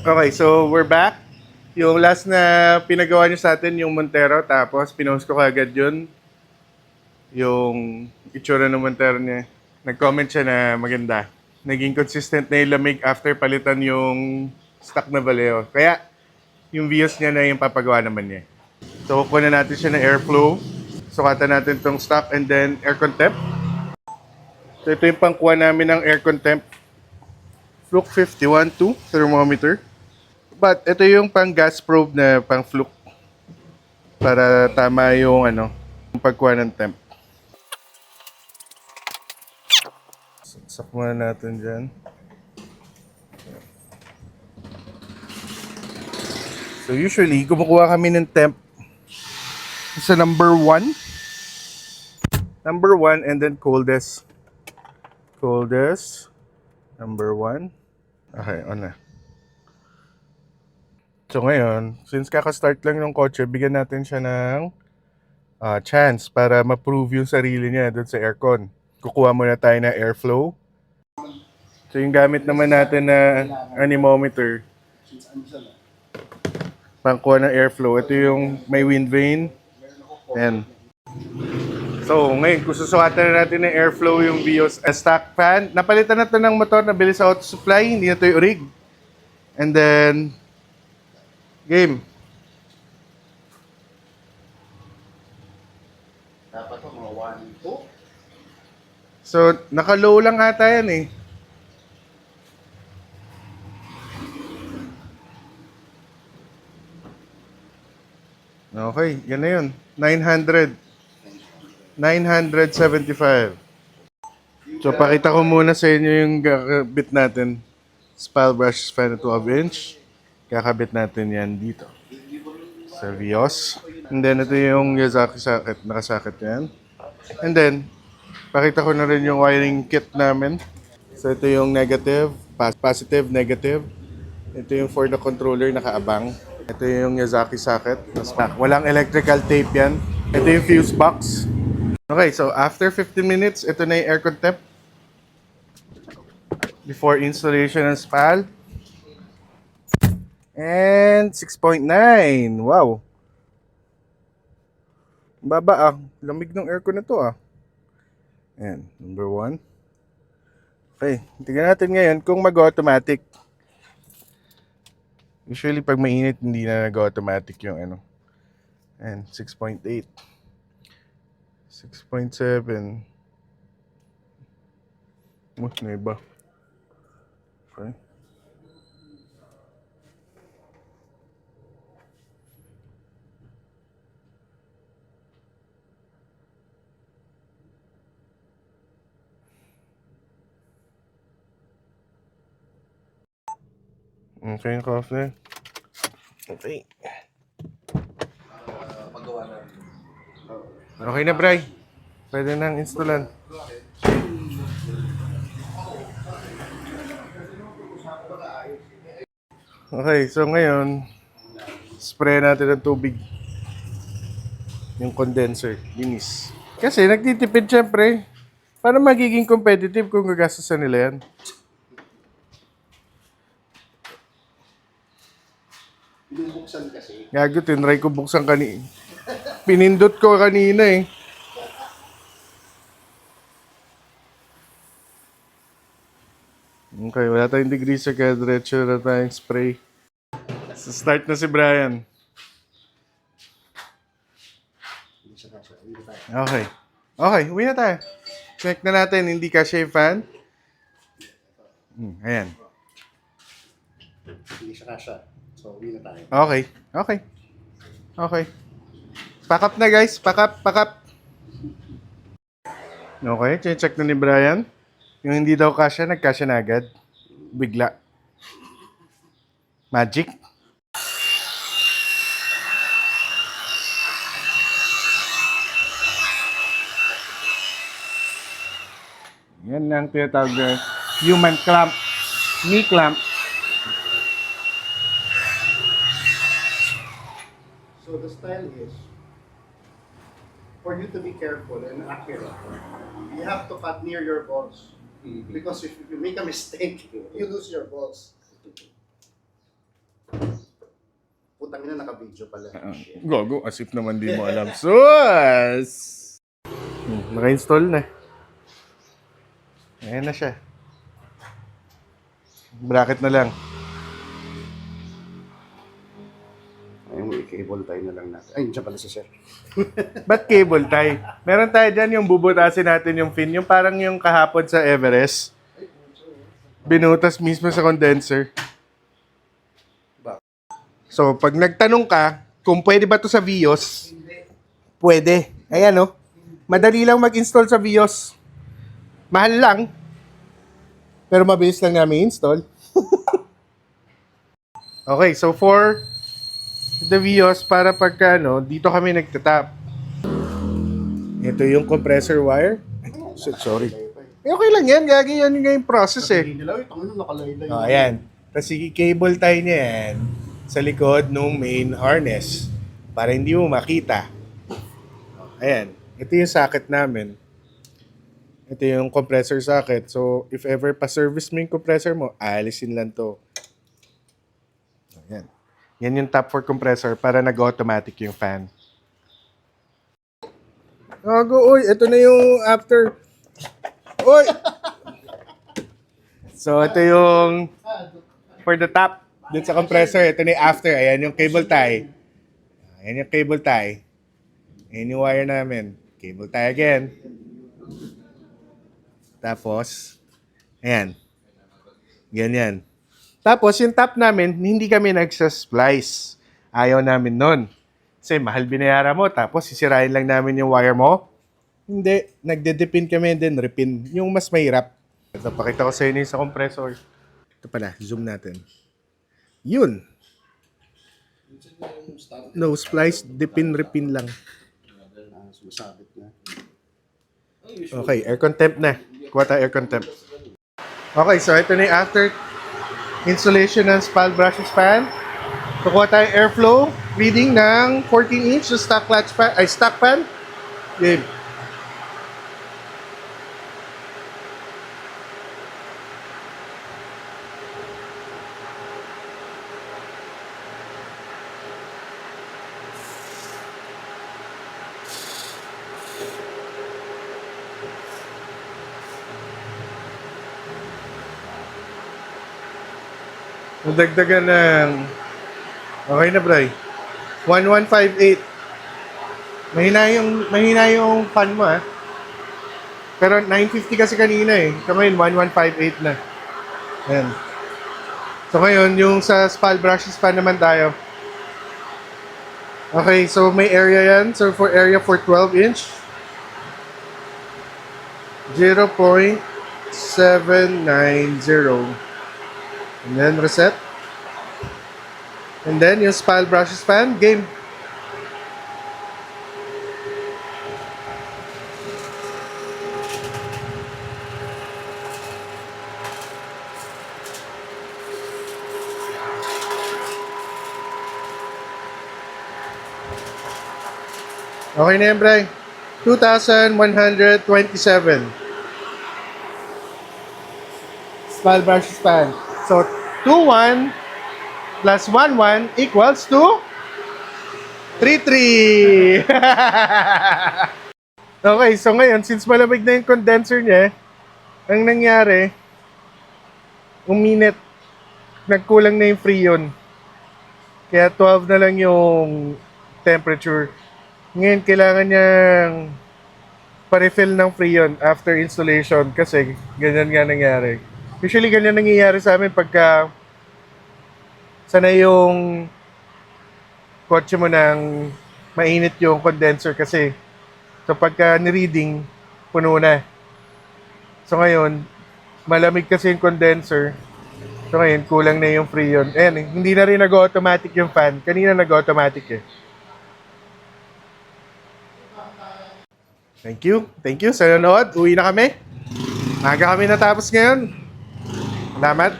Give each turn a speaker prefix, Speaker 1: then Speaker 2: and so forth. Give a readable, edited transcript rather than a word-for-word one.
Speaker 1: Okay, so we're back. Yung last na pinagawa niyo sa atin, yung Montero, tapos pinost ko kagad yun, yung itsura ng Montero niya. Nag-comment siya na maganda. Naging consistent na yung lamig after palitan yung stock na Valeo. Kaya, yung views niya na yung papagawa naman niya. So, kukuha na natin siya ng airflow. Sukatan natin tong stock and then aircon temp. So, ito yung pangkuha namin ng aircon temp. Fluke 51.2 thermometer. But ito yung pang gas probe na pang fluke para tama yung yung pagkuha ng temp. Saksak muna natin dyan. So usually, kumukuha kami ng temp sa number 1. Number 1 and then coldest. Coldest. Number 1. Okay, on na. So ngayon, since kaka-start lang ng kotse, bigyan natin siya ng chance para ma-prove yung sarili niya doon sa aircon. Kukuha muna tayo ng airflow. So yung gamit naman natin na anemometer, pangkuha ng airflow. Ito yung may wind vane. Ayan. So ngayon, kung susukatan na natin ng airflow yung Vios stock fan, napalitan na ito ng motor, nabili sa auto supply, hindi na ito yung rig. And then, game.
Speaker 2: Dapat po mga 1, 2.
Speaker 1: So, naka-low lang ata yan eh. Okay, yan na yun. 900. 975. So, pakita ko muna sa inyo yung kakabit natin. Spile brush fan na 12-inch. Kakabit natin yan dito. Sa Vios. And then, ito yung Yazaki socket. Nakasakit yan. And then, pakita ko na rin yung wiring kit namin. So, ito yung negative, positive, negative. Ito yung for the controller, nakaabang. Ito yung Yazaki socket. Walang electrical tape yan. Ito yung fuse box. Okay, so after 15 minutes, ito na yung aircon temp. Before installation ng SPAL. And 6.9. Wow. Baba ah. Lamig ng aircon na to ah. Ayan, number 1. Okay, tingnan natin ngayon kung mag-automatic. Usually pag mainit, hindi na nag-automatic yung And 6.8. 6.7. May iba. Okay. Okay yung coffee. Okay.
Speaker 2: Paggawa na.
Speaker 1: Okay na, Bray. Pwede nang installan. Okay, so ngayon, spray natin ng tubig. Yung condenser, linis. Kasi nagtitipid syempre. Paano magiging competitive kung gagastusan nila yan?
Speaker 2: Binubuksan kasi.
Speaker 1: Gago, tinry ko buksan kanina. Pinindot ko kanina eh. Okay, wala tayong degreaser kaya diretso na tayong spray. So start na si Brian. Okay. Okay, uwi na tayo. Check na natin, hindi kasya yung fan. Ayan.
Speaker 2: Hindi siya kasha. So, uwi na tayo.
Speaker 1: Okay. Okay. Okay. Pack up na guys. Pack up. Pack up. Okay. Check na ni Brian. Yung hindi daw kasya, nagkasya na agad. Bigla. Magic. Yan ang tinatawag na human clamp. Knee clamp.
Speaker 2: So, the style is, for you to be careful and accurate, you have to cut near your balls. Because if you make a mistake, you lose your balls. putang ina, naka-video pala. Shit.
Speaker 1: Gogo, as if naman di mo alam. Sus! Naka-install na. Ayan na siya. Bracket na lang.
Speaker 2: Ayun, may cable tie na lang natin. Ay, dyan pala si sir.
Speaker 1: Ba't cable tie? Meron tayo dyan yung bubutasin natin yung fin. Yung parang yung kahapon sa Everest. Binutas mismo sa condenser. So, pag nagtanong ka, kung pwede ba to sa Vios, pwede. Ayan, oh. Madali lang mag-install sa Vios. Mahal lang. Pero mabilis lang namin install. Okay, so for the Vios, para pagka, dito kami nagtatap. Ito yung compressor wire. Ay, sorry. Okay lang yan. Gagi yan yung process eh.
Speaker 2: Hindi nila, ito ano, nakalaylay.
Speaker 1: Oh, ayan. Tapos cable tie niya yan sa likod ng main harness para hindi mo makita. Ayan. Ito yung socket namin. Ito yung compressor socket. So, if ever pa-service mo yung compressor mo, alisin lang to. Ayan. Yan yung top for compressor para nag-automatic yung fan. Uy, ito na yung after. Uy! So, ito yung for the top. Dun sa compressor, ito na yung after. Ayan yung cable tie. Ayan yung cable tie. Ayan yung wire namin. Cable tie again. Tapos, ayan. Ganyan. Tapos, yung top namin, hindi kami nagsasplice. Ayaw namin nun. Kasi mahal binayaran mo, tapos sisirain lang namin yung wire mo. Hindi. Nagde-depin kami din, repin. Yung mas mahirap. Ito, pakita ko sa inyo sa compressor. Ito pala, zoom natin. Yun. No splice, depin, repin lang.
Speaker 2: Sumasabit na.
Speaker 1: Okay, aircon temp na. Kuha tayo aircon temp. Okay, so ito na yung after installation ng spal brushes fan. Kukuha tayo airflow reading ng 14-inch na stock latch fan, stock fan. Game. Nadagdagan ng... Okay na, Bray. 1158. Mahina yung fan mo, ah. Pero 950 kasi kanina, eh. So ngayon, 1158 na. Ayan. So ngayon, yung sa spal brushes fan naman tayo. Okay, so may area yan. So for area for 12-inch. 0.790. And then reset. And then yung spal brushes fan, game. Okay na yan, Bray. 2,127. Spal brushes fan. So, 2,1 plus 1,1 equals to 3,3. Okay, so ngayon, since malamig na yung condenser niya, ang nangyari, uminit, nagkulang na yung freon. Kaya 12 na lang yung temperature. Ngayon, kailangan niyang pa-refill ng freon after installation kasi ganyan nga nangyari. Usually, ganyan nangyayari sa amin pagka sanay yung kotse mo ng mainit yung condenser kasi so pagka ni-reading, puno na. So ngayon, malamig kasi yung condenser. So ngayon, kulang na yung freon. Ayan, hindi na rin nag-automatic yung fan. Kanina nag-automatic eh. Thank you. Thank you sa nanonood. Uwi na kami. Maga kami natapos ngayon. Salamat.